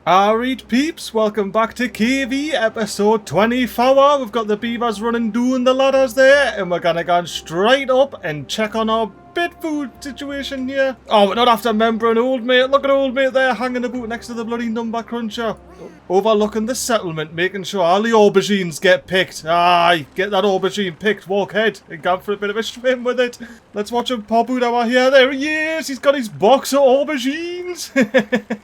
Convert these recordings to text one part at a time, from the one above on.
Alright peeps, welcome back to Cavey, episode 24. We've got the beavers running down the ladders there, and we're gonna go straight up and check on our bit food situation here. Oh, we're not after remembering old mate. Look at old mate there hanging about next to the bloody number cruncher. Overlooking the settlement, making sure all the aubergines get picked. Aye, get that aubergine picked, walk ahead and go for a bit of a swim with it. Let's watch him pop out over here. There he is, he's got his box of aubergines.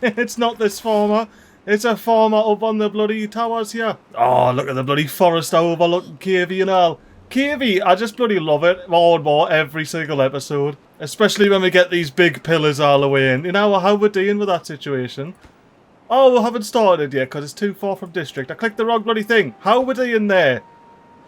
It's not this farmer. It's a farmer up on the bloody towers here. Oh, look at the bloody forest overlooking Cavey and all. Cavey, I just bloody love it more and more every single episode. Especially when we get these big pillars all the way in. You know how we're dealing with that situation. Oh, we haven't started yet because it's too far from district. I clicked the wrong bloody thing. How we're doing there?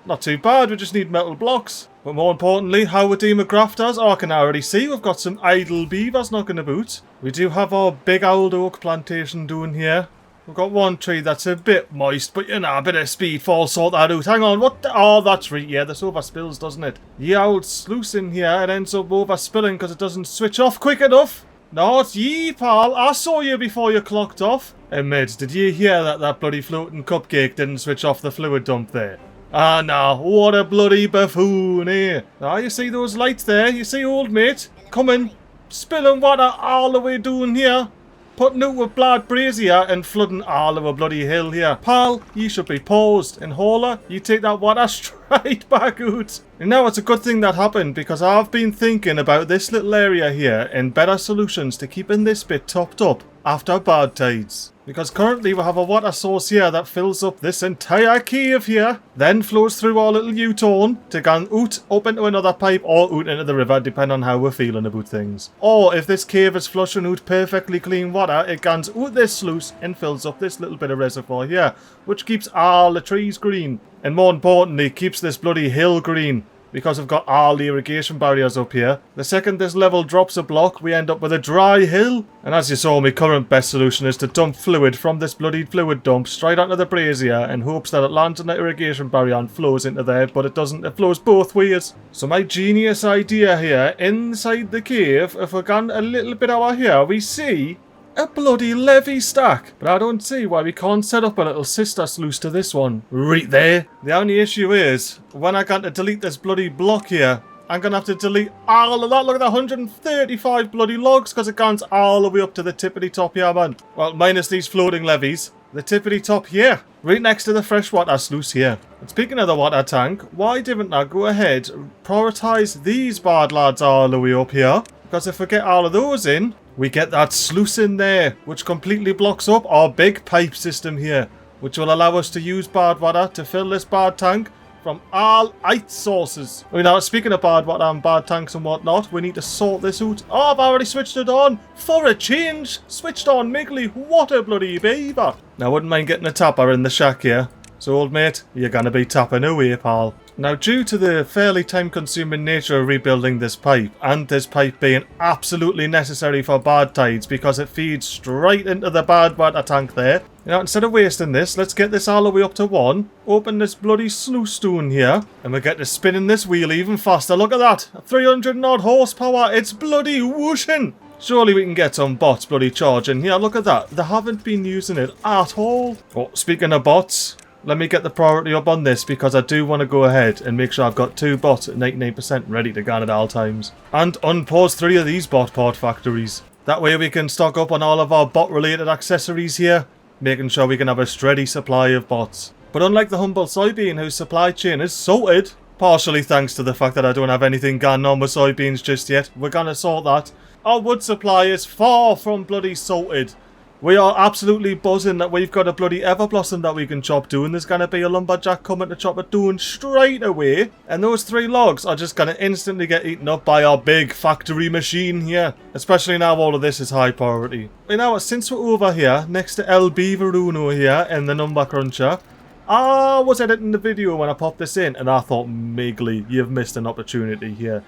Not too bad, we just need metal blocks. But more importantly, how we're doing with grafters? Oh, I can already see we've got some idle beavers knocking about. We do have our big old oak plantation doing here. We've got one tree that's a bit moist, but you know, a bit of speed fall sort that out. Hang on, what the? Oh, that's right, yeah, this overspills, doesn't it? The old sluice in here, it ends up overspilling because it doesn't switch off quick enough. No, it's ye, pal. I saw you before you clocked off. Hey, mates, did you hear that that bloody floating cupcake didn't switch off the fluid dump there? Ah, no, what a bloody buffoon, eh? Ah, you see those lights there? You see old mate? Coming, spilling water all the way down here. Putting out with blood brazier and flooding all of a bloody hill here. Pal, you should be paused. And Hola, you take that water straight back out. And now it's a good thing that happened because I've been thinking about this little area here and better solutions to keeping this bit topped up after bad tides. Because currently we have a water source here that fills up this entire cave here, then flows through our little U-turn to go out up into another pipe or out into the river, depending on how we're feeling about things. Or if this cave is flushing out perfectly clean water, it goes out this sluice and fills up this little bit of reservoir here, which keeps all the trees green. And more importantly, keeps this bloody hill green. Because we've got all the irrigation barriers up here. The second this level drops a block, we end up with a dry hill. And as you saw, my current best solution is to dump fluid from this bloody fluid dump straight onto the brazier in hopes that it lands on the irrigation barrier and flows into there, but it doesn't. It flows both ways. So my genius idea here, inside the cave, if we're gone a little bit over here, we see a bloody levee stack. But I don't see why we can't set up a little sister sluice to this one. Right there. The only issue is, when I got to delete this bloody block here, I'm going to have to delete all of that. Look at that, 135 bloody logs, because it goes all the way up to the tippity top here, man. Well, minus these floating levees. The tippity top here, right next to the freshwater sluice here. And speaking of the water tank, why didn't I go ahead and prioritise these bad lads all the way up here? Because if we get all of those in, we get that sluice in there, which completely blocks up our big pipe system here, which will allow us to use bad water to fill this bad tank from all 8 sources. Now, speaking of bad water and bad tanks and whatnot, we need to sort this out. Oh, I've already switched it on. For a change. Switched on MiGly. What a bloody beaver. Now, I wouldn't mind getting a tapper in the shack here. So, old mate, you're going to be tapping away, pal. Now, due to the fairly time-consuming nature of rebuilding this pipe, and this pipe being absolutely necessary for bad tides because it feeds straight into the bad water tank there, you know, instead of wasting this, let's get this all the way up to 1, open this bloody sluice down here, and we get to spinning this wheel even faster. Look at that, 300 odd horsepower, it's bloody whooshing. Surely we can get some bots bloody charging here. Look at that, they haven't been using it at all. Oh, speaking of bots, let me get the priority up on this because I do want to go ahead and make sure I've got 2 bots at 99% ready to go at all times. And unpause 3 of these bot part factories. That way we can stock up on all of our bot related accessories here, making sure we can have a steady supply of bots. But unlike the humble soybean whose supply chain is sorted, partially thanks to the fact that I don't have anything going on with soybeans just yet, we're gonna sort that. Our wood supply is far from bloody sorted. We are absolutely buzzing that we've got a bloody everblossom that we can chop down. There's going to be a lumberjack coming to chop it down straight away. And those 3 logs are just going to instantly get eaten up by our big factory machine here. Especially now all of this is high priority. You know what, since we're over here, next to El Beaveruno here and the number cruncher, I was editing the video when I popped this in and I thought, MiGly, you've missed an opportunity here.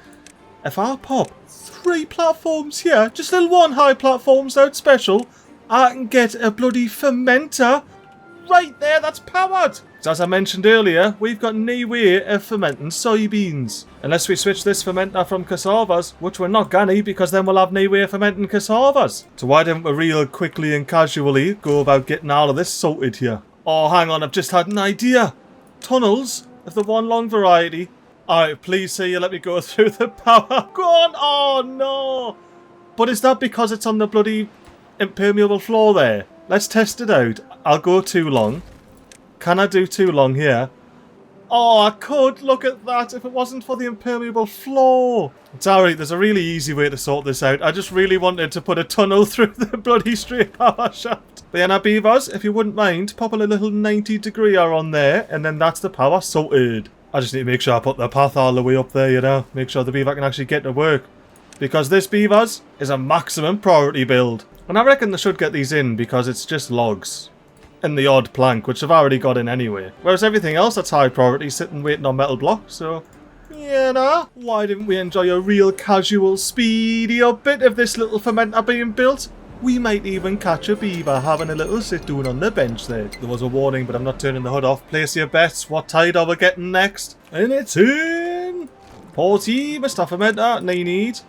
If I pop 3 platforms here, just little 1 high platforms out special, I can get a bloody fermenter right there, that's powered. As I mentioned earlier, we've got no way of fermenting soybeans. Unless we switch this fermenter from cassavas, which we're not gonna, because then we'll have no way of fermenting cassavas. So why don't we real quickly and casually go about getting all of this sorted here? Oh, hang on, I've just had an idea. Tunnels of the one long variety. Alright, please say you let me go through the power. Go on! Oh, no! But is that because it's on the bloody impermeable floor there? Let's test it out. I'll go too long. Can I do too long here? Oh, I could. Look at that. If it wasn't for the impermeable floor. It's alright. There's a really easy way to sort this out. I just really wanted to put a tunnel through the bloody straight power shaft. But yeah, now beavers, if you wouldn't mind, pop a little 90-degree on there, and then that's the power sorted. I just need to make sure I put the path all the way up there, you know. Make sure the beaver can actually get to work. Because this, beavers, is a maximum priority build. And I reckon they should get these in because it's just logs. And the odd plank, which I've already got in anyway. Whereas everything else that's high priority sitting waiting on metal blocks, so... yeah, nah. Why didn't we enjoy a real casual, speedy bit of this little fermenter being built? We might even catch a beaver having a little sit down on the bench there. There was a warning, but I'm not turning the hood off. Place your bets. What tide are we getting next? And it's in! Porty, Mr. Fermenter, no need.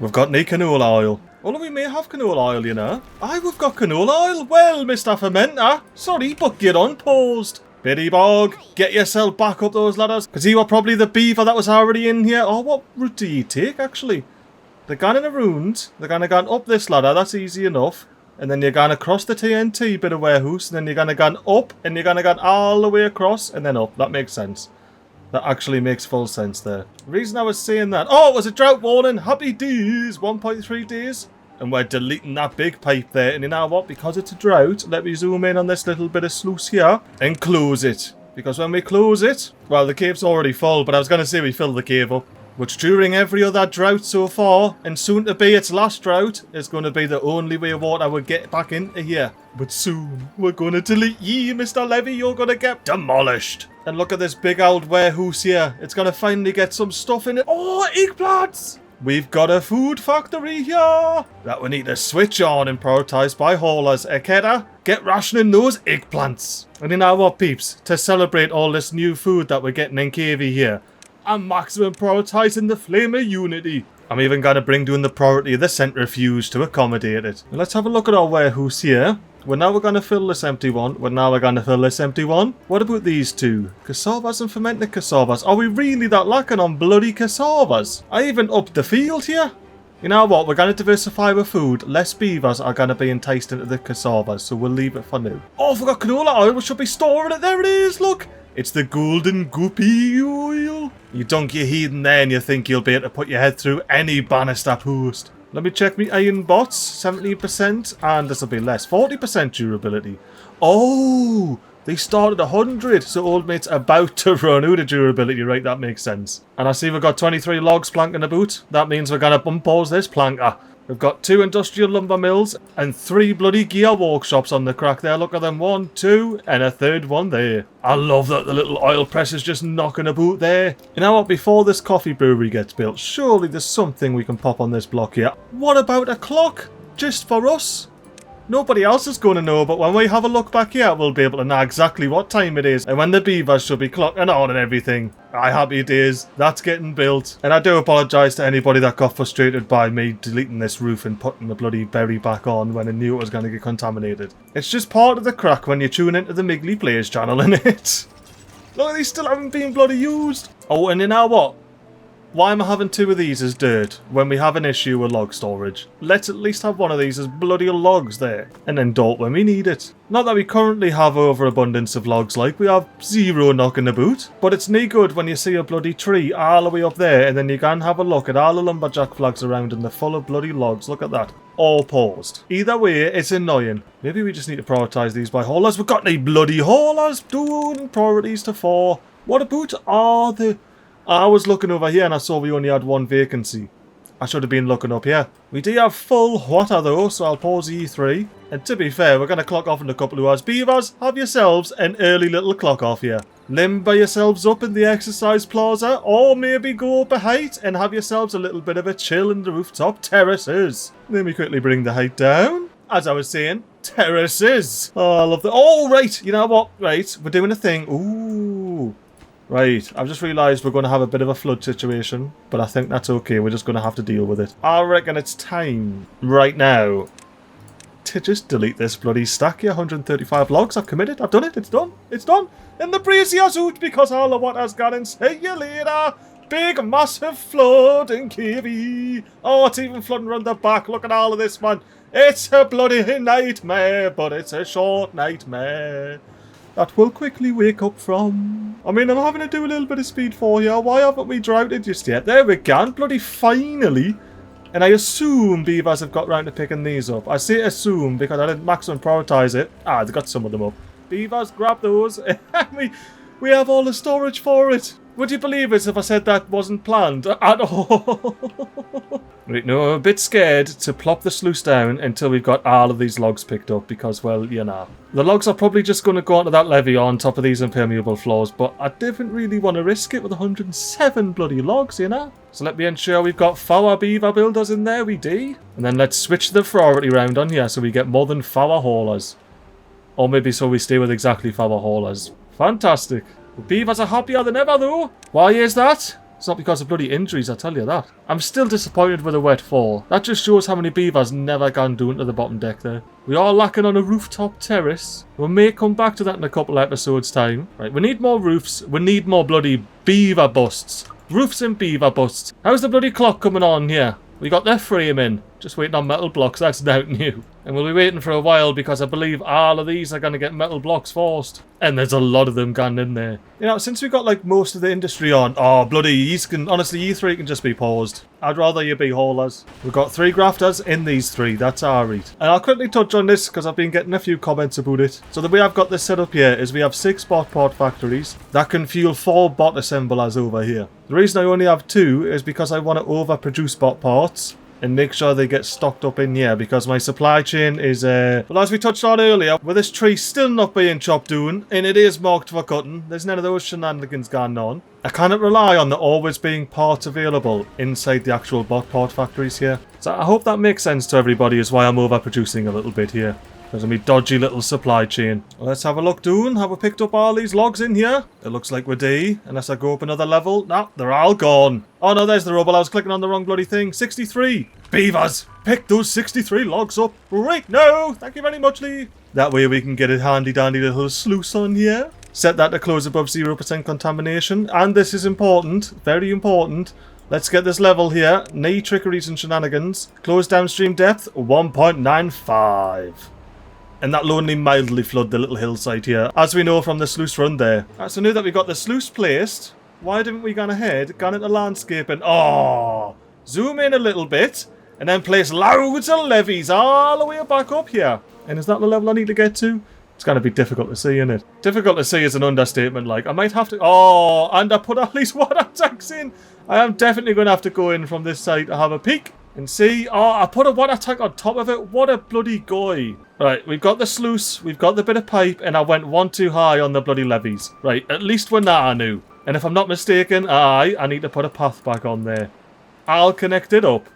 We've got no canola oil. Although we may have canola oil, you know. Aye, we've got canola oil. Well, Mr. Fermenter. Sorry, but get unpaused. Biddy Bog, get yourself back up those ladders. Because you were probably the beaver that was already in here. Oh, what route do you take, actually? They're gone in a round. They're going to go up this ladder. That's easy enough. And then you're going across the TNT bit of warehouse. And then you're going to go up. And you're going to go all the way across. And then up. That makes sense. That actually makes full sense there. The reason I was saying that... oh, it was a drought warning. Happy days. 1.3 days. And we're deleting that big pipe there. And you know what? Because it's a drought, let me zoom in on this little bit of sluice here. And close it. Because when we close it... well, the cave's already full. But I was going to say we fill the cave up. Which during every other drought so far, and soon to be its last drought, is going to be the only way water will get back into here. But soon, we're going to delete ye, Mr. Levy. You're going to get demolished. And look at this big old warehouse here. It's going to finally get some stuff in it. Oh, eggplants! We've got a food factory here that we need to switch on and prioritise by haulers. Ekeda, get rationing those eggplants. And you know what, peeps? To celebrate all this new food that we're getting in Cavey here, I'm maximum prioritising the flame of unity. I'm even going to bring down the priority of the centrifuge to accommodate it. Now let's have a look at our warehouse here. We're going to fill this empty one. We're going to fill this empty one. What about these two? Cassavas and fermented cassavas. Are we really that lacking on bloody cassavas? I even upped the field here. You know what? We're going to diversify with food. Less beavers are going to be enticed into the cassavas, so we'll leave it for now. Oh, I forgot canola oil. We should be storing it. There it is. Look. It's the golden goopy oil. You dunk your heathen there and you think you'll be able to put your head through any banister post. Let me check me iron bots. 17% and this will be less. 40% durability. Oh, they started 100. So old mate's about to run out of durability. Right, that makes sense. And I see we've got 23 logs planking about. That means we're going to unpause this planker. We've got 2 industrial lumber mills and 3 bloody gear workshops on the crack there. Look at them. 1, 2, and a third one there. I love that the little oil press is just knocking about there. You know what? Before this coffee brewery gets built, surely there's something we can pop on this block here. What about a clock? Just for us? Nobody else is going to know, but when we have a look back here, we'll be able to know exactly what time it is and when the beavers should be clocking on and everything. Aye, happy days. That's getting built. And I do apologise to anybody that got frustrated by me deleting this roof and putting the bloody berry back on when I knew it was going to get contaminated. It's just part of the crack when you tune into the MiGly Players channel, innit? Look, these still haven't been bloody used. Oh, and you know what? Why am I having 2 of these as dirt when we have an issue with log storage? Let's at least have one of these as bloody logs there. And then dirt when we need it. Not that we currently have overabundance of logs like, we have 0 knocking about. But it's no good when you see a bloody tree all the way up there and then you can have a look at all the lumberjack flags around and they're full of bloody logs. Look at that. All paused. Either way, it's annoying. Maybe we just need to prioritise these by haulers. We've got no bloody haulers. Doing priorities to 4. What about all the... I was looking over here and I saw we only had 1 vacancy. I should have been looking up here. We do have full water though, so I'll pause E3. And to be fair, we're going to clock off in a couple of hours. Beavers, have yourselves an early little clock off here. Limber yourselves up in the exercise plaza, or maybe go up a height and have yourselves a little bit of a chill in the rooftop terraces. Let me quickly bring the height down. as I was saying, terraces. Oh, I love that. Oh, right. You know what? Right. We're doing a thing. Ooh. Right. I've just realised we're going to have a bit of a flood situation. But I think that's okay. We're just going to have to deal with it. I reckon it's time right now to just delete this bloody stack here. 135 logs. I've committed. I've done it. It's done. It's done. In the braziers out because all the water's gone and see you later. Big massive flood in Cavey. Oh, it's even flooding around the back. Look at all of this, man. It's a bloody nightmare, but it's a short nightmare that we'll quickly wake up from. I mean, I'm having to do a little bit of speed for you. Why haven't we droughted it just yet? There we go. Bloody finally. And I assume beavers have got round to picking these up. I say assume because I didn't maximum prioritise it. Ah, they got some of them up. Beavers, grab those. we have all the storage for it. Would you believe it if I said that wasn't planned at all? Right, no, I'm a bit scared to plop the sluice down until we've got all of these logs picked up because, well, you know. The logs are probably just going to go onto that levee on top of these impermeable floors, but I didn't really want to risk it with 107 bloody logs, you know? So let me ensure we've got 4 beaver builders in there, we do. And then let's switch the priority round on here so we get more than 4 haulers. Or maybe so we stay with exactly 4 haulers. Fantastic. The beavers are happier than ever, though. Why is that? It's not because of bloody injuries, I tell you that. I'm still disappointed with a wet fall. That just shows how many beavers never gone down to the bottom deck there. We are lacking on a rooftop terrace. We may come back to that in a couple episodes' time. Right, we need more roofs. We need more bloody beaver busts. Roofs and beaver busts. How's the bloody clock coming on here? We got their frame in. Just waiting on metal blocks, that's now new. And we'll be waiting for a while because I believe all of these are going to get metal blocks forced. And there's a lot of them gone in there. You know, since we've got like most of the industry on, oh bloody, honestly, you 3 can just be paused. I'd rather you be haulers. We've got 3 grafters in these 3, that's alright. And I'll quickly touch on this because I've been getting a few comments about it. So the way I've got this set up here is we have 6 bot port factories that can fuel 4 bot assemblers over here. The reason I only have 2 is because I want to overproduce bot parts and make sure they get stocked up in here because my supply chain is, well, as we touched on earlier, with this tree still not being chopped down and it is marked for cutting, there's none of those shenanigans going on. I cannot rely on there always being parts available inside the actual bot port factories here. So I hope that makes sense to everybody is why I'm overproducing a little bit here. Because of my dodgy little supply chain. Well, let's have a look down. Have we picked up all these logs in here? It looks like we do. Unless I go up another level. No, they're all gone. Oh no, there's the rubble. I was clicking on the wrong bloody thing. 63. Beavers, pick those 63 logs up right now. Thank you very much, Lee. That way we can get a handy dandy little sluice on here. Set that to close above 0% contamination. And this is important. Very important. Let's get this level here. No trickeries and shenanigans. Close downstream depth 1.95. And that'll only mildly flood the little hillside here, as we know from the sluice run there. Right, so now that we got the sluice placed, why didn't we gone ahead, gone into landscaping? Oh, zoom in a little bit, and then place loads of levees all the way back up here. And is that the level I need to get to? It's going to be difficult to see, isn't it? Difficult to see is an understatement, like. I might have to... Oh, and I put all these water tanks in. I am definitely going to have to go in from this side to have a peek. And see, oh, I put a water tank on top of it. What a bloody guy. Right, we've got the sluice, we've got the bit of pipe, and I went 1 too high on the bloody levees. Right, at least we're not new. And if I'm not mistaken, I need to put a path back on there. I'll connect it up.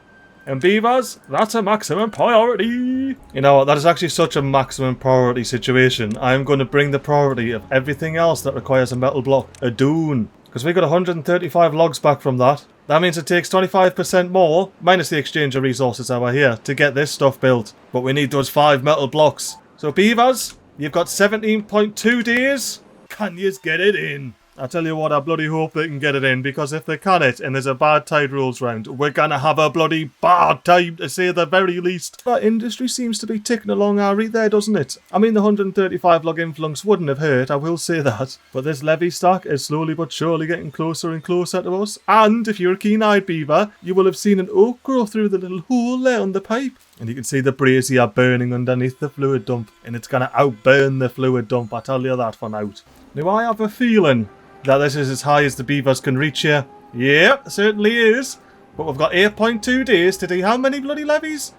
And beavers, that's a maximum priority. You know what, that is actually such a maximum priority situation. I'm going to bring the priority of everything else that requires a metal block a dune. Because we got 135 logs back from that. That means it takes 25% more, minus the exchange of resources over here, to get this stuff built. But we need those 5 metal blocks. So beavers, you've got 17.2 days. Can yous get it in? I tell you what, I bloody hope they can get it in, because if they cannot, and there's a bad tide rolls round, we're gonna have a bloody bad time, to say the very least. That industry seems to be ticking along alright there, doesn't it? I mean, the 135 log influx wouldn't have hurt, I will say that. But this levy stack is slowly but surely getting closer and closer to us. And if you're a keen-eyed beaver, you will have seen an oak grow through the little hole there on the pipe. And you can see the brazier burning underneath the fluid dump. And it's gonna outburn the fluid dump, I tell you that for now. Now, I have a feeling that this is as high as the beavers can reach here. Yep, certainly is. But we've got 8.2 days to do how many bloody levies?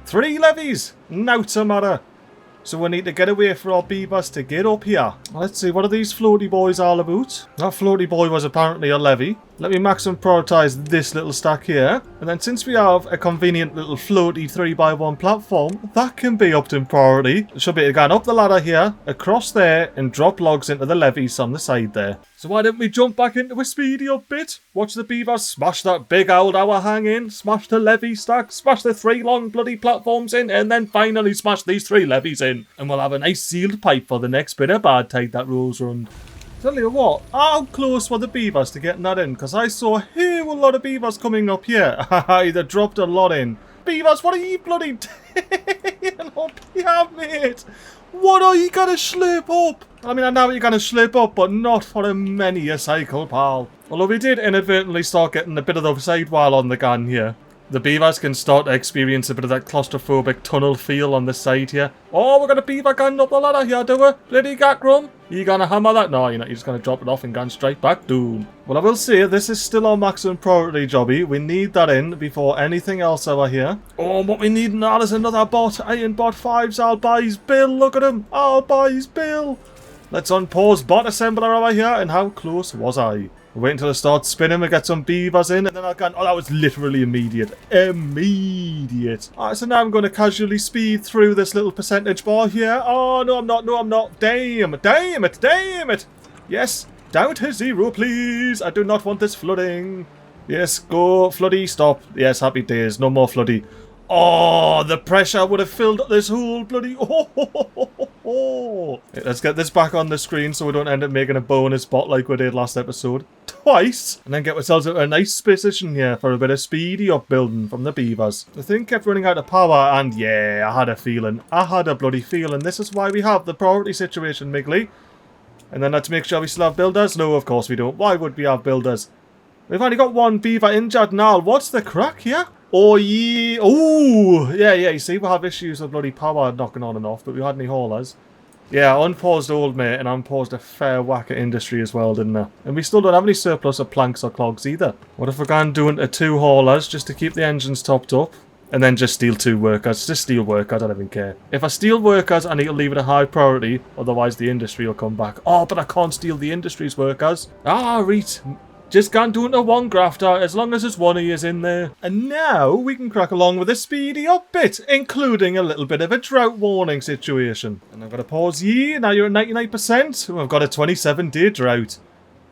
3 levies! Nowt's a matter. So we need to get away for our beavers to get up here. Let's see, what are these floaty boys all about? That floaty boy was apparently a levy. Let me maximum prioritise this little stack here. And then since we have a convenient little floaty 3x1 platform, that can be upped in priority. I should be able to go up the ladder here, across there, and drop logs into the levees on the side there. So why didn't we jump back into a speedy up bit? Watch the beavers smash that big old hour hang in, smash the levee stack, smash the 3 long bloody platforms in, and then finally smash these 3 levees in. And we'll have a nice sealed pipe for the next bit of bad tide that rolls round. Tell you what, how close were the beavers to getting that in? Because I saw a whole lot of beavers coming up here. They dropped a lot in. Beavers, what are you bloody doing up here, mate? What are you going to slip up? I mean, I know you're going to slip up, but not for a many a cycle, pal. Although we did inadvertently start getting a bit of the sidewall on the gun here. The beavers can start to experience a bit of that claustrophobic tunnel feel on the side here. Oh, we've got a beaver gun up the ladder here, do we? Bloody gackrum. You gonna hammer that? No, you're not. You're just gonna drop it off and go straight back down. Well, I will say, this is still our maximum priority jobby. We need that in before anything else over here. Oh, what we need now is another bot. Iron bot 5s. I'll buy his bill. Look at him. I'll buy his bill. Let's unpause bot assembler over here. And how close was I? Wait until it starts spinning, we get some beavers in, and then I can... Oh, that was literally immediate. Immediate. Alright, so now I'm going to casually speed through this little percentage bar here. Oh, no, I'm not. No, I'm not. Damn. Damn it. Damn it. Yes. Down to 0, please. I do not want this flooding. Yes, go. Floody, stop. Yes, happy days. No more floody. Oh, the pressure would have filled up this whole bloody... Oh. Let's get this back on the screen so we don't end up making a bonus bot like we did last episode. Twice. And then get ourselves a nice position here for a bit of speedy upbuilding from the beavers. The thing kept running out of power and yeah, I had a feeling. I had a bloody feeling. This is why we have the priority situation, MiGly. And then let's make sure we still have builders. No, of course we don't. Why would we have builders? We've only got 1 beaver injured now. What's the crack here? Oh, yeah. Oh, yeah, you see, we have issues with bloody power knocking on and off, but we had any haulers. Yeah, I unpaused old mate, and I unpaused a fair whack of industry as well, didn't I? And we still don't have any surplus of planks or clogs either. What if we're going doing to 2 haulers just to keep the engines topped up? And then just steal 2 workers. Just steal workers, I don't even care. If I steal workers, I need to leave it a high priority, otherwise the industry will come back. Oh, but I can't steal the industry's workers. Ah, right. Just can't do it to 1 grafter, as long as there's 1 of yous in there. And now we can crack along with a speedy up bit, including a little bit of a drought warning situation. And I've got to pause ye, now you're at 99%. Oh, I've got a 27-day drought.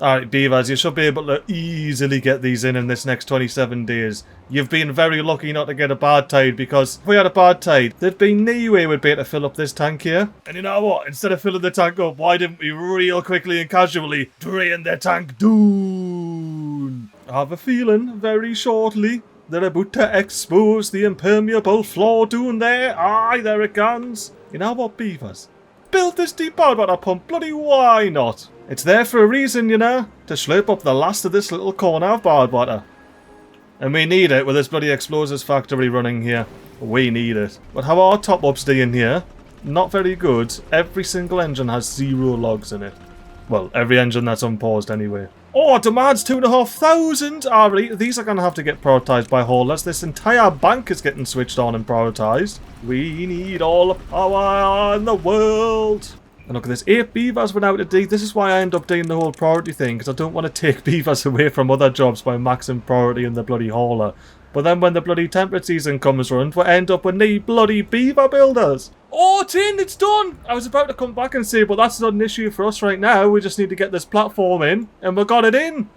Alright, beavers, you should be able to easily get these in this next 27 days. You've been very lucky not to get a bad tide, because if we had a bad tide, there'd be no way we'd be able to fill up this tank here. And you know what? Instead of filling the tank up, why didn't we real quickly and casually drain the tank down? I have a feeling, very shortly, they're about to expose the impermeable floor down there. Aye, there it comes. You know what, beavers? Build this deep bad water pump, bloody why not? It's there for a reason, you know, to slurp up the last of this little corner of bad water. And we need it with this bloody explosives factory running here. We need it. But how are our top-ups doing here? Not very good. Every single engine has 0 logs in it. Well, every engine that's unpaused anyway. Oh, it demands 2,500! Alright, these are going to have to get prioritised by haulers. This entire bank is getting switched on and prioritised. We need all the power in the world! And look at this, 8 beavers went out today. This is why I end up doing the whole priority thing, because I don't want to take beavers away from other jobs by maxing priority in the bloody hauler. But then when the bloody temperate season comes around, we end up with no bloody beaver builders. Oh, it's in, it's done! I was about to come back and say, but that's not an issue for us right now. We just need to get this platform in, and we got it in.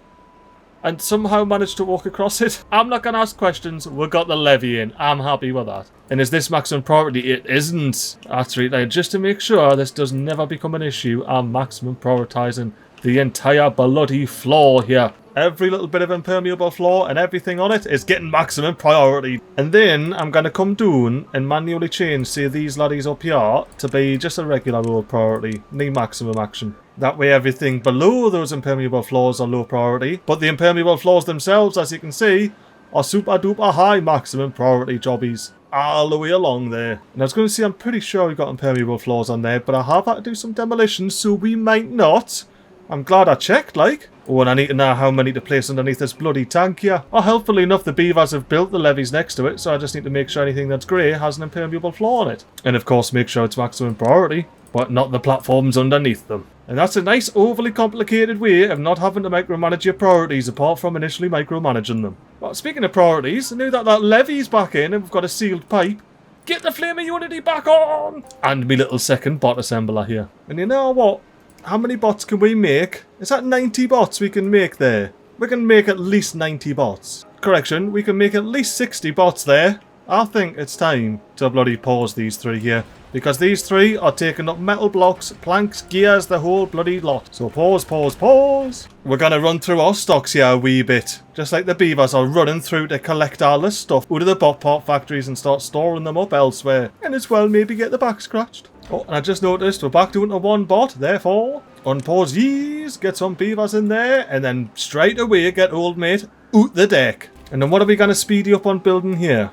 And somehow managed to walk across it. I'm not going to ask questions. We got the levee in. I'm happy with that. And is this maximum priority? It isn't. That's right. Now, just to make sure this does never become an issue, I'm maximum prioritising the entire bloody floor here. Every little bit of impermeable floor and everything on it is getting maximum priority. And then I'm going to come down and manually change, say, these laddies up here to be just a regular old priority. No maximum action. That way everything below those impermeable floors are low priority. But the impermeable floors themselves, as you can see, are super duper high maximum priority jobbies. All the way along there. And I was going to say, I'm pretty sure we've got impermeable floors on there, but I have had to do some demolition, so we might not. I'm glad I checked, like. Oh, and I need to know how many to place underneath this bloody tank here. Oh, helpfully enough, the beavers have built the levees next to it, so I just need to make sure anything that's grey has an impermeable floor on it. And of course, make sure it's maximum priority, but not the platforms underneath them. And that's a nice overly complicated way of not having to micromanage your priorities apart from initially micromanaging them. Well, speaking of priorities, I knew that levy's back in and we've got a sealed pipe. Get the flame of unity back on! And me little second bot assembler here. And you know what? How many bots can we make? Is that 90 bots we can make there? We can make at least 90 bots. Correction, we can make at least 60 bots there. I think it's time to bloody pause these three here. Because these three are taking up metal blocks, planks, gears, the whole bloody lot. So pause, pause, pause. We're going to run through our stocks here a wee bit. Just like the beavers are running through to collect all this stuff out of the bot part factories and start storing them up elsewhere. And as well maybe get the back scratched. Oh, and I just noticed we're back down to one bot, therefore unpause these, get some beavers in there, and then straight away get old mate out the deck. And then what are we going to speed you up on building here?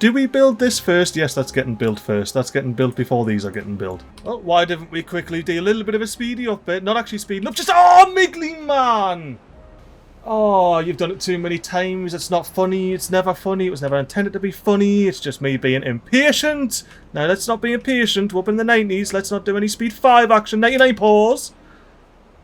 Do we build this first? Yes, that's getting built first. That's getting built before these are getting built. Oh, why didn't we quickly do a little bit of a speedy up bit? Not actually speeding up, just... Oh, MiGly, man! Oh, you've done it too many times. It's not funny. It's never funny. It was never intended to be funny. It's just me being impatient. Now, let's not be impatient. We're up in the 90s. Let's not do any speed 5 action. 99 pause.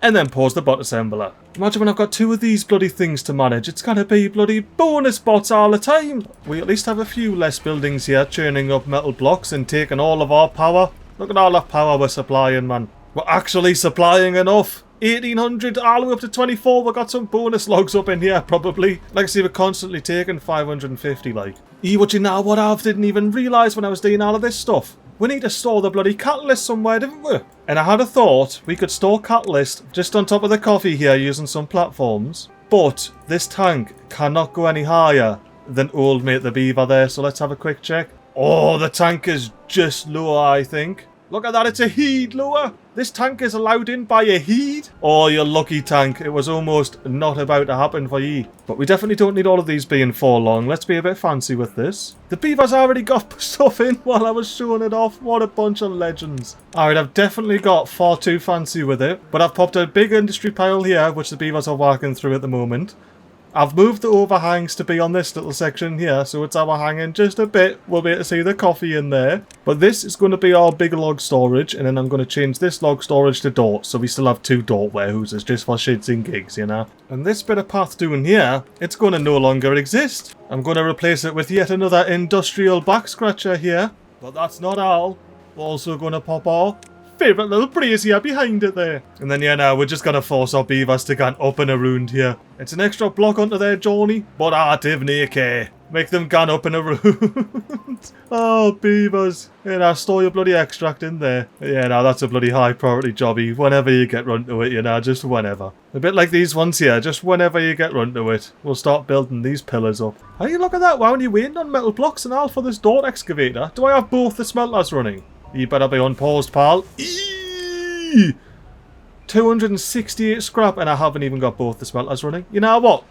And then pause the bot assembler. Imagine when I've got 2 of these bloody things to manage. It's going to be bloody bonus bots all the time. We at least have a few less buildings here churning up metal blocks and taking all of our power. Look at all that power we're supplying, man. We're actually supplying enough. 1800 all the way up to 24. We've got some bonus logs up in here, probably. Like I see, we're constantly taking 550, like. What you know what I didn't even realise when I was doing all of this stuff? We need to store the bloody catalyst somewhere, didn't we? And I had a thought we could store catalyst just on top of the coffee here using some platforms. But this tank cannot go any higher than old mate the beaver there. So let's have a quick check. Oh, the tank is just lower, I think. Look at that, it's a heat lower. This tank is allowed in by a heat. Oh, you lucky tank. It was almost not about to happen for ye. But we definitely don't need all of these being for long. Let's be a bit fancy with this. The beaver's already got stuff in while I was showing it off. What a bunch of legends. Alright, I've definitely got far too fancy with it. But I've popped a big industry pile here, which the beavers are working through at the moment. I've moved the overhangs to be on this little section here, so it's overhanging just a bit. We'll be able to see the coffee in there. But this is going to be our big log storage, and then I'm going to change this log storage to dirt, so we still have 2 dirt warehouses just for shits and gigs, you know. And this bit of path doing here, it's going to no longer exist. I'm going to replace it with yet another industrial back scratcher here. But that's not all. We're also going to pop our favourite little brazier behind it there. And then, yeah, now we're just going to force our beavers to go up and around here. It's an extra block onto their journey, but I have no care. Make them gun up and around. Oh, beavers. Yeah, now store your bloody extract in there. Yeah, now that's a bloody high priority jobby. Whenever you get run to it, you know, just whenever. A bit like these ones here, just whenever you get run to it. We'll start building these pillars up. Hey, look at that. Why are you waiting on metal blocks and all for this dirt excavator? Do I have both the smelters running? You better be unpaused, pal. Eee! 268 scrap and I haven't even got both the smelters running. You know what?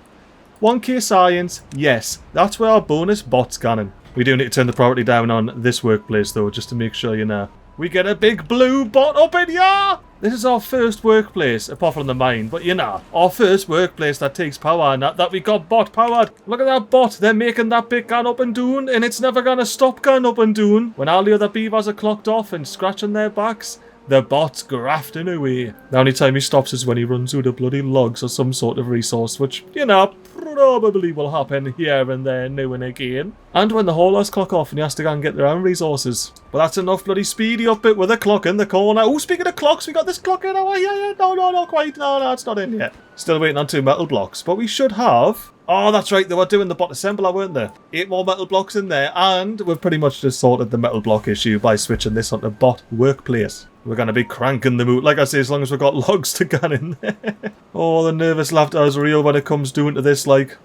1k science, yes. That's where our bonus bot's gone. We do need to turn the priority down on this workplace though, just to make sure you know. We get a big blue bot up in here! This is our first workplace, apart from the mine, but you know, our first workplace that takes power and that we got bot powered. Look at that bot, they're making that bit gun up and down, and it's never gonna stop gun up and down. When all the other beavers are clocked off and scratching their backs, the bot's grafting away. The only time he stops is when he runs out of bloody logs or some sort of resource, which, you know, probably will happen here and there now and again. And when the haulers clock off and he has to go and get their own resources. But that's enough bloody speedy up it with a clock in the corner. Oh, speaking of clocks, we got this clock in. Oh, yeah, no, not quite. No, it's not in yet. Still waiting on 2 metal blocks, but we should have... Oh, that's right, they were doing the bot assembler, weren't they? 8 more metal blocks in there, and we've pretty much just sorted the metal block issue by switching this onto bot workplace. We're going to be cranking them out, like I say, as long as we've got logs to gun in there. Oh, the nervous laughter is real when it comes down to this, like...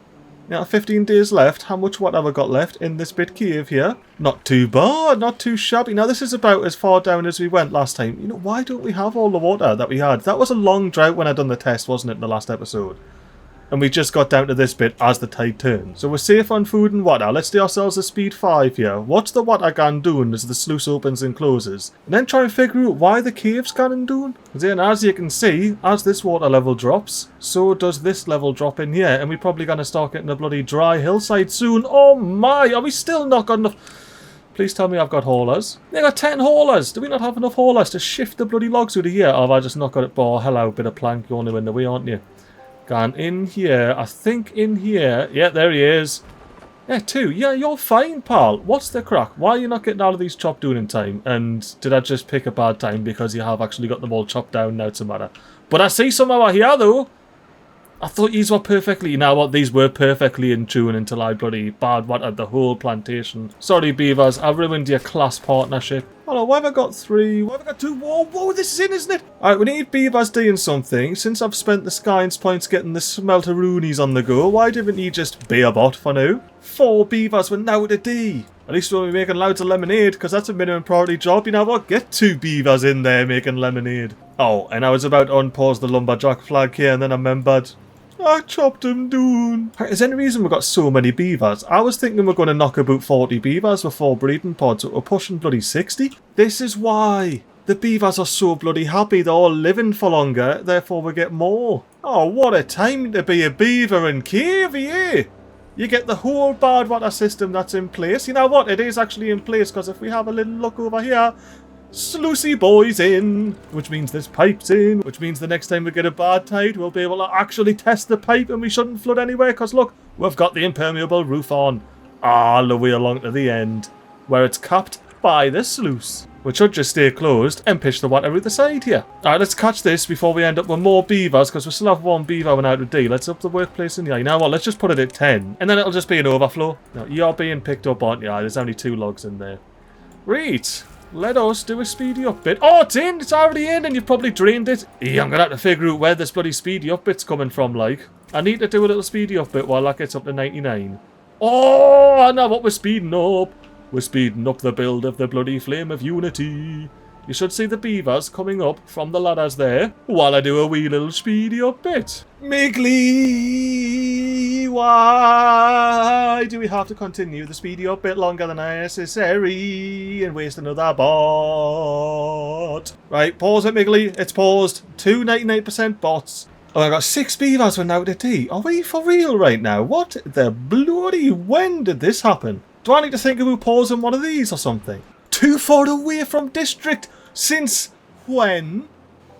Yeah, 15 days left. How much what have I got left in this bit cave here? Not too bad, not too shabby. Now, this is about as far down as we went last time. You know, why don't we have all the water that we had? That was a long drought when I done the test, wasn't it, in the last episode? And we just got down to this bit as the tide turned. So we're safe on food and water. Let's do ourselves a speed 5 here. What's the water gun doing as the sluice opens and closes? And then try and figure out why the cave's gone doing. Because then, as you can see, as this water level drops, so does this level drop in here. And we're probably going to start getting a bloody dry hillside soon. Oh my, are we still not got enough... Please tell me I've got haulers. They got 10 haulers. Do we not have enough haulers to shift the bloody logs through the here? Or have I just not got it? Oh, hello, bit of plank. You're only in the way, aren't you? Gone in here. I think in here. Yeah, there he is. Yeah, 2. Yeah, you're fine, pal. What's the crack? Why are you not getting out of these chopped down in time? And did I just pick a bad time because you have actually got them all chopped down? Now it's a matter. But I see some over here, though. I thought these were perfectly... You know what? These were perfectly in tune until I bloody bad watered the whole plantation. Sorry, beavers. I ruined your class partnership. Hold on, why have I got 3? Why have I got 2? Whoa, whoa, this is in, isn't it? Alright, we need beavers doing something. Since I've spent the Skynes points getting the smelteroonies on the go, why didn't you just be a bot for now? 4 beavers were now to D. At least we'll be making loads of lemonade, because that's a minimum priority job. You know what? Get 2 beavers in there making lemonade. Oh, and I was about to unpause the lumberjack flag here, and then I remembered... I chopped him down. Is there any reason we've got so many beavers? I was thinking we're going to knock about 40 beavers with 4 breeding pods, but we're pushing bloody 60. This is why. The beavers are so bloody happy they're all living for longer, therefore we get more. Oh, what a time to be a beaver in Cavey, eh? You get the whole bad water system that's in place. You know what? It is actually in place, because if we have a little look over here... Sluicy boys in, which means there's pipes in, which means the next time we get a bad tide we'll be able to actually test the pipe and we shouldn't flood anywhere, because look, we've got the impermeable roof on all the way along to the end where it's capped by the sluice, which should just stay closed and pitch the water out the side here. Alright, let's catch this before we end up with more beavers, because we still have 1 beaver when out of D. Let's up the workplace in here. You know what, let's just put it at 10 and then it'll just be an overflow. No, you're being picked up, aren't you? There's only 2 logs in there. Right. Let us do a speedy up bit. Oh, it's in! It's already in and you've probably drained it. Yeah, I'm going to have to figure out where this bloody speedy up bit's coming from, like. I need to do a little speedy up bit while that gets up to 99. Oh, I know what we're speeding up. We're speeding up the build of the bloody Flame of Unity. You should see the beavers coming up from the ladders there while I do a wee little speedy up bit. MiGly, why do we have to continue the speedy up bit longer than necessary and waste another bot? Right, pause it, MiGly. It's paused. 2 99% bots. Oh, I got 6 beavers when out at D. Are we for real right now? What the bloody when did this happen? Do I need to think about pausing one of these or something? Too far away from district. Since when?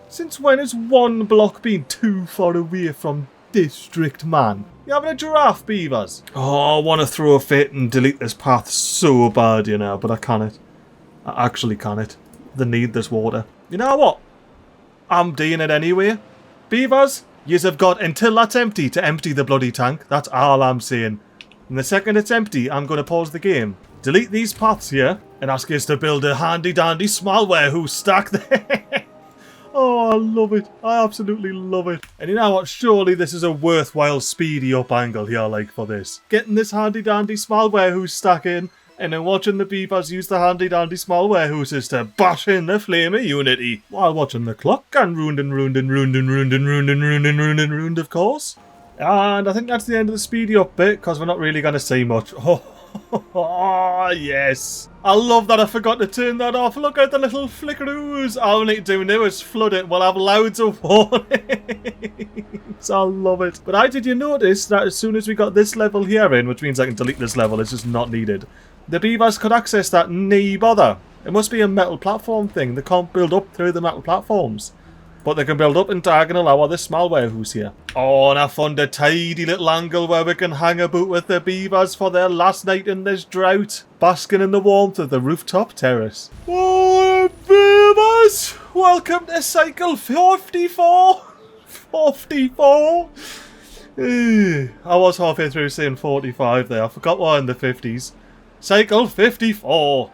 Since when has one block been too far away from district, man? You having a giraffe, beavers? Oh, I want to throw a fit and delete this path so bad, you know, but I can't. I actually can't. They need this water. You know what? I'm doing it anyway. Beavers, yous have got until that's empty to empty the bloody tank. That's all I'm saying. And the second it's empty, I'm going to pause the game. Delete these paths here and ask us to build a handy dandy small warehouse stack there. Oh, I love it. I absolutely love it. And you know what? Surely this is a worthwhile speedy up angle here, like, for this. Getting this handy dandy small warehouse stack in and then watching the beavers use the handy dandy small warehouses to bash in the Flame of Unity while watching the clock and ruined, of course. And I think that's the end of the speedy up bit, because we're not really going to see much. Oh, yes. I love that I forgot to turn that off. Look at the little flickeroos. All we need to do now is flood it. We'll have loads of warnings. I love it. But did you notice that as soon as we got this level here in, which means I can delete this level, it's just not needed, the beavers could access that knee bother. It must be a metal platform thing. They can't build up through the metal platforms. But they can build up in diagonal over this small warehouse here. Oh, and I found a tidy little angle where we can hang about with the beavers for their last night in this drought, basking in the warmth of the rooftop terrace. Oh, beavers! Welcome to cycle 54! 44! I was halfway through saying 45 there. I forgot we're in the 50s. Cycle 54!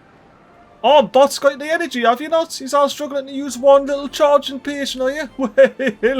Oh, bot's got the energy, have you not? He's all struggling to use one little charging patient, are you? Well,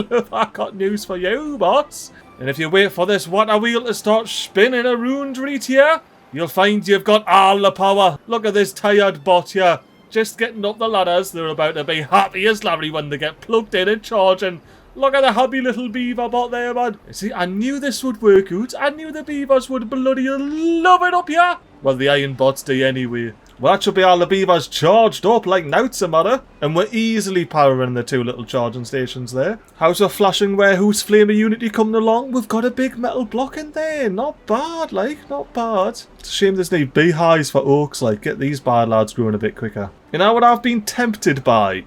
have I got news for you, bots. And if you wait for this water wheel to start spinning around right here, you'll find you've got all the power. Look at this tired bot here. Just getting up the ladders. They're about to be happy as Larry when they get plugged in and charging. Look at the happy little beaver bot there, man. See, I knew this would work out. I knew the beavers would bloody love it up here. Well, the iron bots do anyway. Well, that should be all the beavers charged up like nowt's a matter. And we're easily powering the 2 little charging stations there. How's our flashing warehouse flame of unity coming along? We've got a big metal block in there. Not bad, like, not bad. It's a shame there's no beehives for oaks, like, get these bad lads growing a bit quicker. You know what I've been tempted by?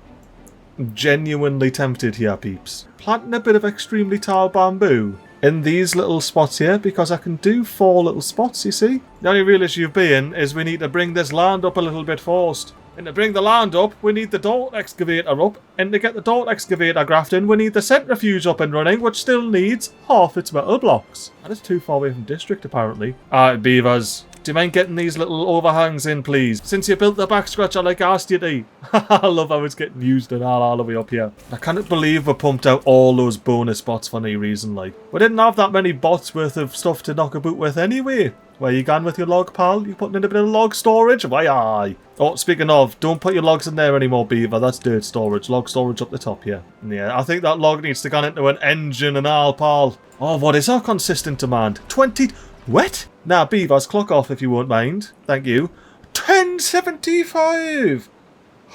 Genuinely tempted here, peeps. Planting a bit of extremely tall bamboo in these little spots here, because I can do 4 little spots, you see. The only real issue being is we need to bring this land up a little bit first. And to bring the land up, we need the dirt excavator up. And to get the dirt excavator grafting, we need the centrifuge up and running, which still needs half its metal blocks. That is too far away from district, apparently. Alright, beavers. Do you mind getting these little overhangs in, please? Since you built the back scratcher like I asked you to. I love how it's getting used and all the way up here. I can't believe we pumped out all those bonus bots for no reason, like. We didn't have that many bots worth of stuff to knock about with anyway. Where you gone with your log, pal? You putting in a bit of log storage? Why, aye. Oh, speaking of, don't put your logs in there anymore, beaver. That's dirt storage. Log storage up the top here. Yeah, I think that log needs to go into an engine and all, pal. Oh, what is our consistent demand? 20... What? Nah, beavers, clock off if you won't mind. Thank you. 1075!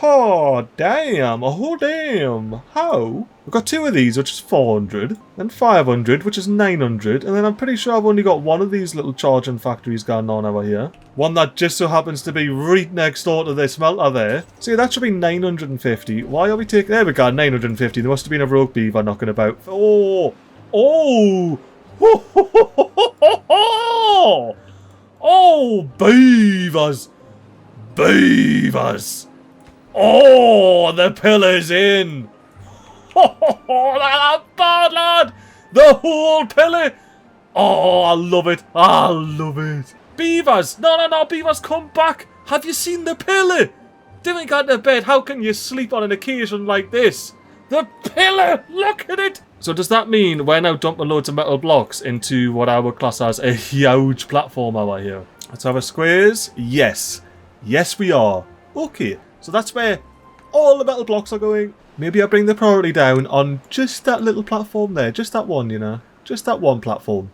Oh, damn. Oh, damn. How? We've got 2 of these, which is 400. Then 500, which is 900. And then I'm pretty sure I've only got 1 of these little charging factories going on over here. One that just so happens to be right next door to this smelter there. See, that should be 950. Why are we taking... There we go, 950. There must have been a rogue beaver knocking about. Oh! Oh! Oh, beavers! Beavers! Oh, the pillar's in! Oh, that bad lad! The whole pillar! Oh, I love it! I love it! Beavers! No, beavers, come back! Have you seen the pillar? Didn't go to bed, how can you sleep on an occasion like this? The pillar! Look at it! So does that mean we're now dumping loads of metal blocks into what I would class as a huge platform over here? Let's have a squares. Yes. Yes, we are. Okay. So that's where all the metal blocks are going. Maybe I bring the priority down on just that little platform there. Just that one, you know. Just that one platform.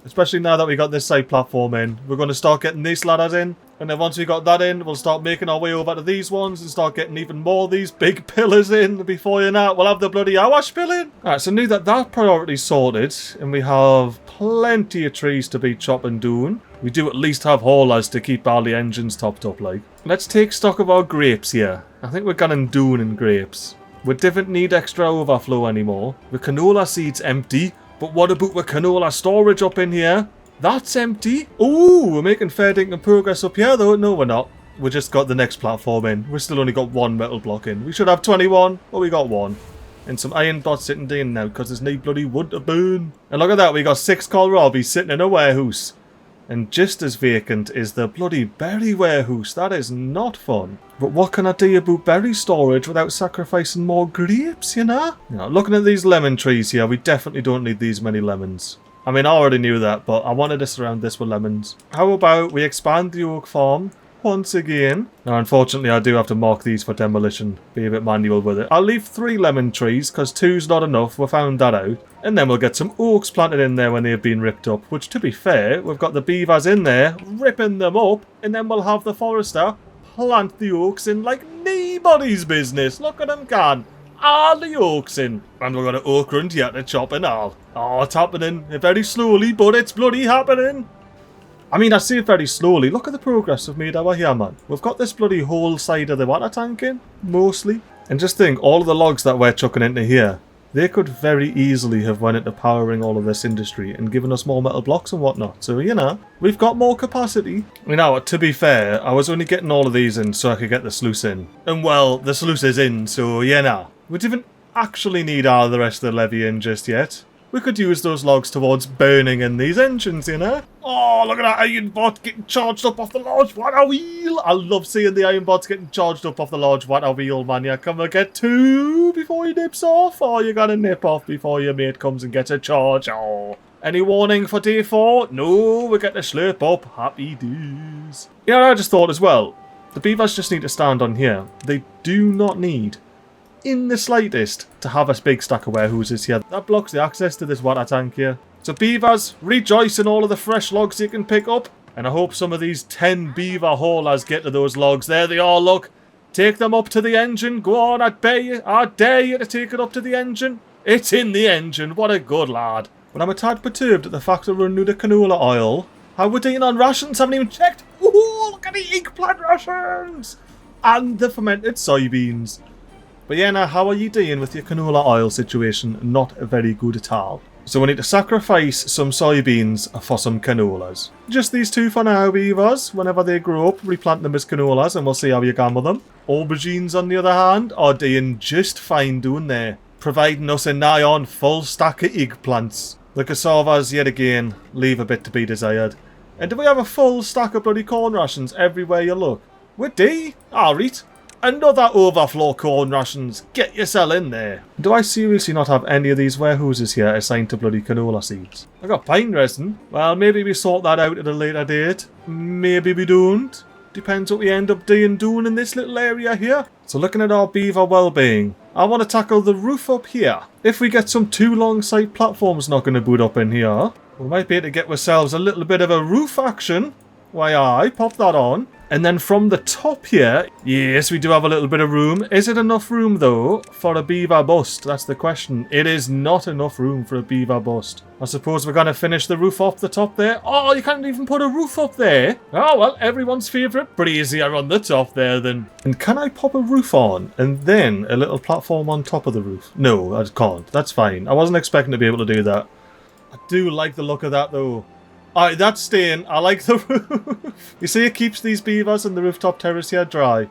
Especially now that we got this side platform in. We're going to start getting these ladders in. And then once we got that in, we'll start making our way over to these ones and start getting even more of these big pillars in. Before you know it, we'll have the bloody awash pillar. Alright, so now that that priority's sorted, and we have plenty of trees to be chopping down, we do at least have haulers to keep all the engines topped up, like. Let's take stock of our grapes here. I think we're going down in grapes. We didn't need extra overflow anymore. The canola seed's empty. But what about the canola storage up in here? That's empty. Ooh, we're making fair dinkum progress up here though. No, we're not. We just got the next platform in. We still only got 1 metal block in. We should have 21, but we got 1. And some iron dots sitting down now because there's no bloody wood to burn. And look at that, we got 6 kohlrabi sitting in a warehouse. And just as vacant is the bloody berry warehouse. That is not fun. But what can I do about berry storage without sacrificing more grapes, you know? Now, looking at these lemon trees here, we definitely don't need these many lemons. I mean, I already knew that, but I wanted to surround this with lemons. How about we expand the oak farm once again? Now, unfortunately, I do have to mark these for demolition. Be a bit manual with it. I'll leave 3 lemon trees, because 2's not enough. We found that out. And then we'll get some oaks planted in there when they've been ripped up. Which, to be fair, we've got the beavers in there, ripping them up. And then we'll have the forester plant the oaks in like nobody's business. Look at them gone. All the oaks in. And we're going to oak run here to chop and all. Oh, it's happening. Very slowly, but it's bloody happening. I mean, I say it very slowly. Look at the progress we've made over here, man. We've got this bloody whole side of the water tank in, mostly. And just think, all of the logs that we're chucking into here, they could very easily have went into powering all of this industry and given us more metal blocks and whatnot. So, you know, we've got more capacity. You know, to be fair, I was only getting all of these in so I could get the sluice in. And, well, the sluice is in, so, you know. We didn't actually need all the rest of the levy in just yet. We could use those logs towards burning in these engines, you know? Oh, look at that iron bot getting charged up off the large water wheel. I love seeing the iron bots getting charged up off the large water wheel, man. You come and get 2 before he nips off, or you gotta nip off before your mate comes and gets a charge. Oh. Any warning for day 4? No, we get to slurp up. Happy days. You know, I just thought as well, the beavers just need to stand on here. They do not need, in the slightest, to have a big stack of warehouses here. That blocks the access to this water tank here. So beavers, rejoice in all of the fresh logs you can pick up. And I hope some of these 10 beaver haulers get to those logs. There they are, look. Take them up to the engine. Go on, I dare you to take it up to the engine. It's in the engine. What a good lad. But I'm a tad perturbed at the fact that we're new to canola oil. How we're eating on rations? Haven't even checked. Ooh, look at the eggplant rations. And the fermented soybeans. But yeah, now, how are you doing with your canola oil situation? Not very good at all. So we need to sacrifice some soybeans for some canolas. Just these two for now, beavers. Whenever they grow up, replant them as canolas and we'll see how you gamble them. Aubergines, on the other hand, are doing just fine doing there, providing us a nigh on full stack of eggplants. The cassavas, yet again, leave a bit to be desired. And do we have a full stack of bloody corn rations everywhere you look? We do? Alright. Another overflow corn rations. Get yourself in there. Do I seriously not have any of these warehouses here assigned to bloody canola seeds? I got pine resin. Well, maybe we sort that out at a later date. Maybe we don't. Depends what we end up doing in this little area here. So looking at our beaver well-being, I want to tackle the roof up here. If we get some 2 long side platforms not going to boot up in here, we might be able to get ourselves a little bit of a roof action. Why, aye, pop that on. And then from the top here, yes, we do have a little bit of room. Is it enough room, though, for a beaver bust? That's the question. It is not enough room for a beaver bust. I suppose we're going to finish the roof off the top there. Oh, you can't even put a roof up there. Oh, well, everyone's favourite brazier on the top there, then. And can I pop a roof on and then a little platform on top of the roof? No, I can't. That's fine. I wasn't expecting to be able to do that. I do like the look of that, though. Alright, that's staying. I like the roof. You see, it keeps these beavers and the rooftop terrace here dry.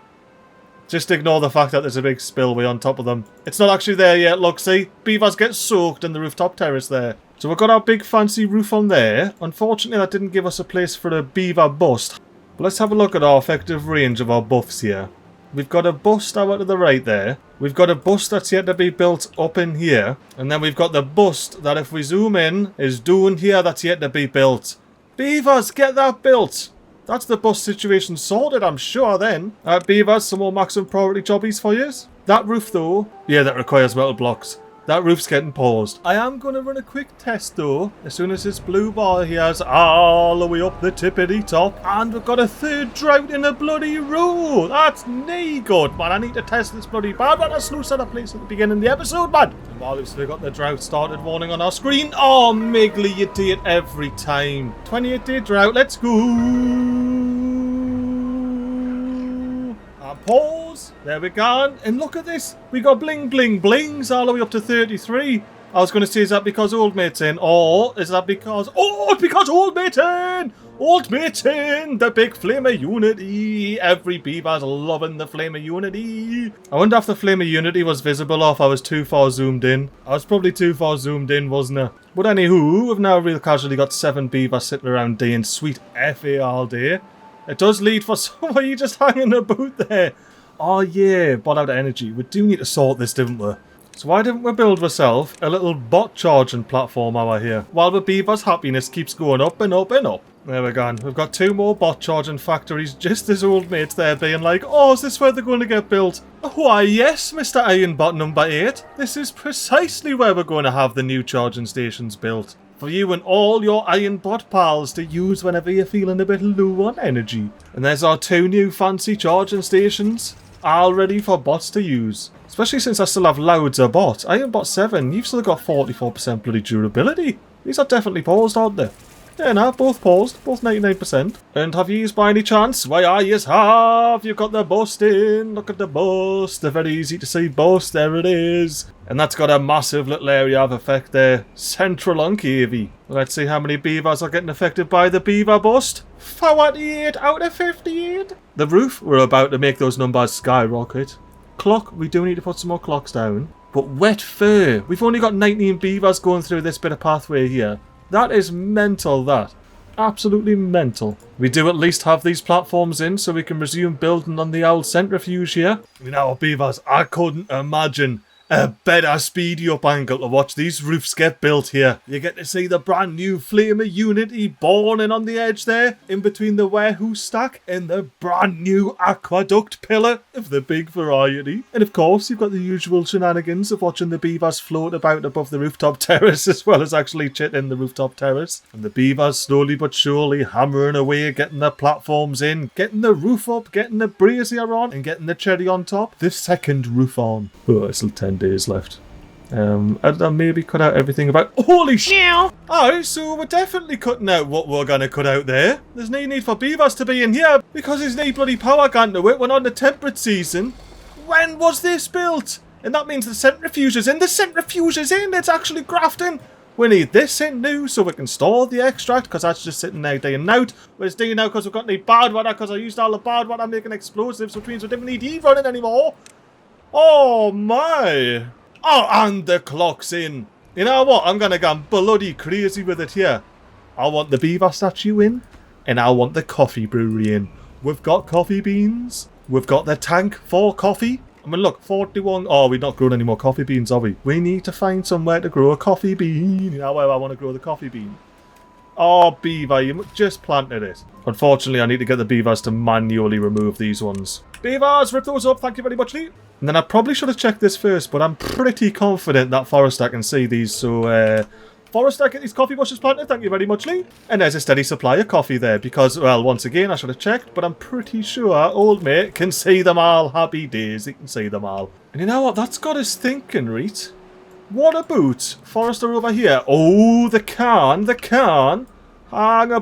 Just ignore the fact that there's a big spillway on top of them. It's not actually there yet, look, see? Beavers get soaked in the rooftop terrace there. So we've got our big fancy roof on there. Unfortunately, that didn't give us a place for a beaver bust. But let's have a look at our effective range of our buffs here. We've got a bust out to the right there. We've got a bust that's yet to be built up in here. And then we've got the bust that, if we zoom in, is down here that's yet to be built. Beavers, get that built! That's the bust situation sorted, I'm sure, then. Beavers, some more maximum priority jobbies for you. That roof, though, yeah, that requires metal blocks. That roof's getting paused. I am going to run a quick test, though, as soon as this blue bar here is all the way up the tippity top. And we've got a 3rd drought in a bloody row. That's nae good, man. I need to test this bloody bad one. I snooze at a place at the beginning of the episode, man. And while we've still got the drought started warning on our screen. Oh, MiGly, you do it every time. 28-day drought, let's go. Pause. There we go. And look at this. We got bling bling blings all the way up to 33. I was going to say, is that because old mate's in? Or is that because... Oh, it's because old mate's in! Old mate's in! The big flame of unity. Every beaver's loving the flame of unity. I wonder if the flame of unity was visible or if I was too far zoomed in. I was probably too far zoomed in, wasn't I? But anywho, we've now real casually got 7 beavers sitting around doing sweet FA all day. It does lead for somewhere you just hanging about there. Oh yeah, bought out of energy. We do need to sort this, didn't we? So why didn't we build ourselves a little bot charging platform over here? While the beaver's happiness keeps going up and up and up. There we go. We've got 2 more bot charging factories just as old mates there being like, oh, is this where they're going to get built? Why yes, Mr. Ironbot number 8. This is precisely where we're going to have the new charging stations built. For you and all your Ironbot pals to use whenever you're feeling a bit low on energy. And there's our 2 new fancy charging stations, all ready for bots to use. Especially since I still have loads of bots. Ironbot 7, you've still got 44% bloody durability. These are definitely paused, aren't they? Yeah, no, both paused, both 99%. And have you used by any chance? Why, aye, yes have! You've got the bust in, look at the bust, the very easy to see bust, there it is. And that's got a massive little area of effect there, central on Cavey. Let's see how many beavers are getting affected by the beaver bust. 48 out of 58. The roof, we're about to make those numbers skyrocket. Clock, we do need to put some more clocks down. But wet fur, we've only got 19 beavers going through this bit of pathway here. That is mental, that. Absolutely mental. We do at least have these platforms in so we can resume building on the old centrifuge here. Now, beavers, I couldn't imagine a better speedy up angle to watch these roofs get built here. You get to see the brand new Flame of Unity born in on the edge there, in between the warehouse stack and the brand new aqueduct pillar of the big variety. And of course, you've got the usual shenanigans of watching the beavers float about above the rooftop terrace, as well as actually chitting the rooftop terrace. And the beavers slowly but surely hammering away, getting the platforms in, getting the roof up, getting the brazier on, and getting the cherry on top. The second roof on. Oh, it's still 10 days left. I'd maybe cut out everything about... Holy shit! Alright, so we're definitely cutting out what we're gonna cut out there. There's no need for beavers to be in here, because there's no bloody power gone to it. We're not in the temperate season. When was this built? And that means the centrifuge is in. The centrifuge is in! It's actually grafting! We need this in new so we can store the extract, because that's just sitting there day and out. But it's day now because we've got any bad water, because I used all the bad water making explosives, which means we don't need heat running anymore. Oh my! Oh, and the clock's in. You know what? I'm gonna go bloody crazy with it here. I want the beaver statue in, and I want the coffee brewery in. We've got coffee beans. We've got the tank for coffee. I mean, look, 41... Oh, we're not growing any more coffee beans, are we? We need to find somewhere to grow a coffee bean. You know where I want to grow the coffee bean? Oh, beaver, you just planted it. Unfortunately, I need to get the beavers to manually remove these ones. Beavers, rip those up. Thank you very much, Lee. And then I probably should have checked this first, but I'm pretty confident that Forrester can see these. So, Forrester, get these coffee bushes planted. Thank you very much, Lee. And there's a steady supply of coffee there because, well, once again, I should have checked, but I'm pretty sure old mate can see them all. Happy days, he can see them all. And you know what? That's got us thinking, Reet. What about Forrester over here? Oh, the can. Hang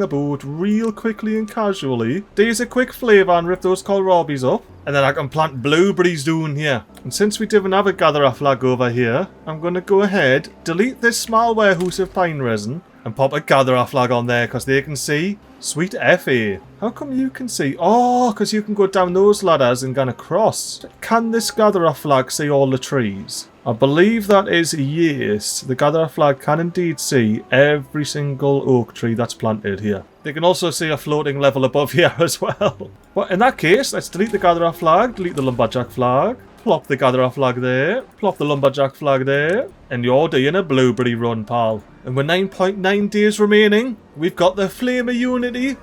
about, real quickly and casually. There's a quick flavour and rip those kohlrabis up. And then I can plant blueberries down here. And since we didn't have a gatherer flag over here, I'm going to go ahead, delete this small warehouse of pine resin, and pop a gatherer flag on there because they can see. Sweet FA. How come you can see? Oh, because you can go down those ladders and go across. Can this gatherer flag see all the trees? I believe that is yes. The gatherer flag can indeed see every single oak tree that's planted here. They can also see a floating level above here as well. But in that case, let's delete the gatherer flag, delete the lumberjack flag, plop the gatherer flag there, plop the lumberjack flag there, and you're doing a blueberry run, pal. And with 9.9 days remaining, we've got the Flame of Unity,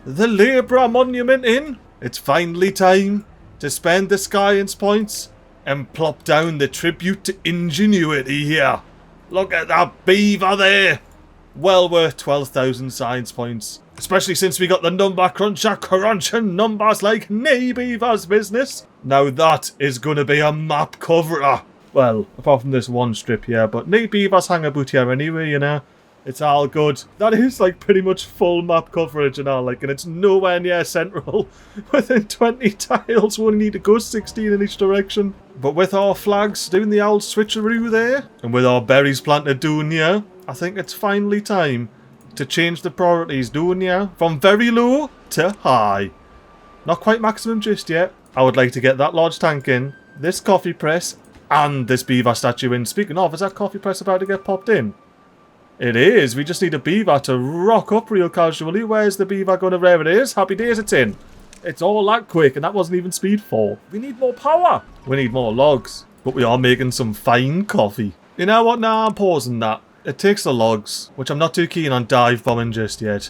the Labourer Monument in. It's finally time to spend the science points and plop down the tribute to ingenuity here. Look at that beaver there. Well worth 12,000 science points. Especially since we got the number cruncher crunching numbers like nae beaver's business. Now that is going to be a map coverer. Well, apart from this one strip here, but nae beavers hang about here anyway, you know. It's all good. That is like pretty much full map coverage and all, like, and it's nowhere near central. Within 20 tiles, we only need to go 16 in each direction. But with our flags doing the old switcheroo there, and with our berries planted down here, I think it's finally time to change the priorities down here from very low to high. Not quite maximum just yet. I would like to get that large tank in, this coffee press, and this beaver statue in. Speaking of, is that coffee press about to get popped in? It is. We just need a beaver to rock up real casually. Where's the beaver going to... There it is. Happy days, it's in. It's all that quick, and that wasn't even speed 4. We need more power. We need more logs. But we are making some fine coffee. You know what? Nah, I'm pausing that. It takes the logs, which I'm not too keen on dive bombing just yet.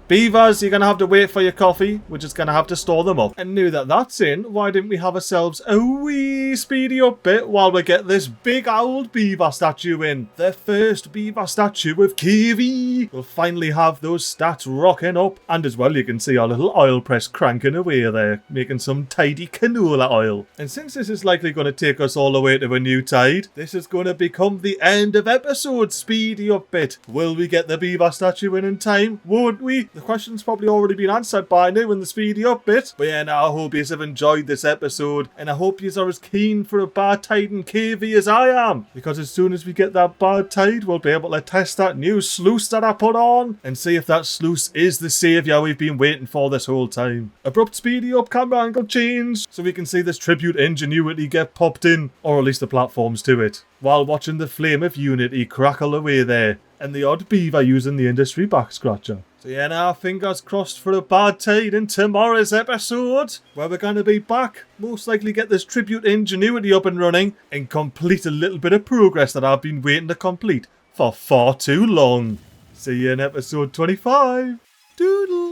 Beavers, you're going to have to wait for your coffee. We're just going to have to store them up. And now that that's in, why didn't we have ourselves a wee speedy up bit while we get this big old beaver statue in? The first beaver statue of Cavey. We'll finally have those stats rocking up. And as well, you can see our little oil press cranking away there, making some tidy canola oil. And since this is likely going to take us all the way to a new tide, this is going to become the end of episode speedy up bit. Will we get the beaver statue in time? Won't we? The question's probably already been answered by now in the speedy up bit. But yeah, now I hope you have enjoyed this episode. And I hope you are as keen for a bad tide in Cavey as I am. Because as soon as we get that bad tide, we'll be able to test that new sluice that I put on. And see if that sluice is the saviour we've been waiting for this whole time. Abrupt speedy up camera angle change. So we can see this tribute ingenuity get popped in. Or at least the platforms to it. While watching the Flame of Unity crackle away there. And the odd beaver using the industry back scratcher. So yeah, now fingers crossed for a bad tide in tomorrow's episode, where we're going to be back, most likely get this tribute ingenuity up and running, and complete a little bit of progress that I've been waiting to complete for far too long. See you in episode 25. Doodle.